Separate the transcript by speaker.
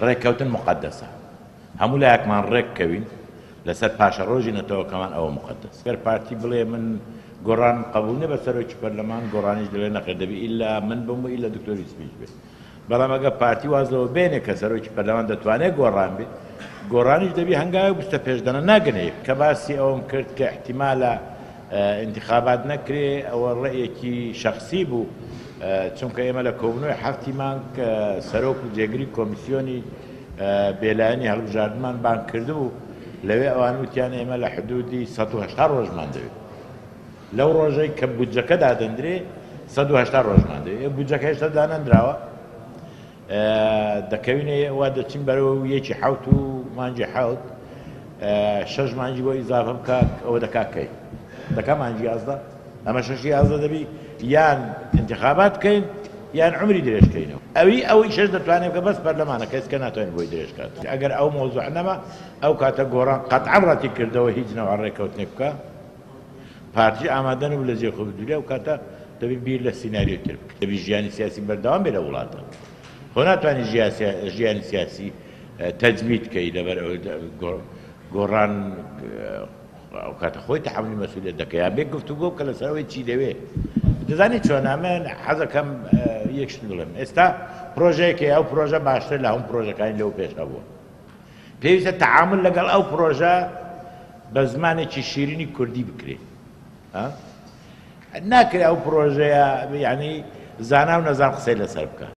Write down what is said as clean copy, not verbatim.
Speaker 1: ڕێککەوتن مقدسە هەموو لایەکمان ڕێککەوین لەسەر پاشە ڕۆژی نەتەوەکەمان ئەوە مقدس گەر پارتی بڵێ من گۆڕان قبول نیە بە سەرۆکی پەرلەمان گۆڕانیش دەوێت نەخێر دەبی ئیلا من بم و ئیلا دکتۆری سپیش بێت بەڵام ئەگە پارتی وازەوە بێنێ کە سەرۆکی پەرلەمان دەتوانێت گۆڕان بێت گۆڕانیش دەبی هەنگاوی بستە پێشدەنە ناگەنێ کە باسی ئەوم کرد کە احتیمالە انتخابات نەکرێ ئەوە ڕێیەکی شخصی بوو چونکە ئێمە لە کۆبنەوەی هەفتی مانگ سەرۆک و جێگری کۆمیسیۆنی بێلایەنی هەڵبژاردنمان بان کردبوو لەوێ ئەوان وتیان ئێمە لە حدودی 180 ڕۆژمان دەوێت لەو ڕۆژەی کە بودجەکە دادەندرێ 180 ڕۆژمان دەوێت بودجەکە هێشتا دانەندراوە دەکەوینێ وا دەچین بەرەوە یەکی حەوت و مانجی حەوت 6 مانجی بۆ ئیزافە بکات ئەوە دەکاکەی دەکا مانجی 11 ئەمە 6 11 دەبی یان انتخابات بکەین یان عمری درێژکەینەوە ئەوەی شەش دەتوانێت کە بەس پەرلەمانە کەس کە ناتوانین بۆی درێژکات ئەگەر ئەو مۆزوع نەما ئەو کاتە گۆڕان قەتعاً ڕەتی کردەوە هیچ نەوە ڕێکەوتنێ بکە پارتی ئامادە نەبوو لە جێخۆبدووری ئەو کاتە دەبی بیر لە سیناریۆ تر بکە دەبی ژیانی سیاسی بەردەوام بێ لە وڵاتە خۆ ناتوانانی ژیانی سیاسی تەجمید بکەی لەبەر گۆڕان ئەو کاتە خۆی تەحملی مەسئولیەت دەکەی یا بێ گفتوگۆ بکە لەسەرەوەی چی دەوێ دەزانی چۆن ئەمە حەزەکەم یەک شت بڵێم ئێستا پرۆژەیەکی ئەو پرۆژە باشتر لە هەموو پرۆژەکانی لەو پێشە بووە پێویستە تەعامل لەگەڵ ئەو پرۆژە بە زمانێکی شیرینی کوردی بکرێت ناکرێت ئەو پرۆژەیە یعنی زانا و نەزان قسەی لەسەر بکە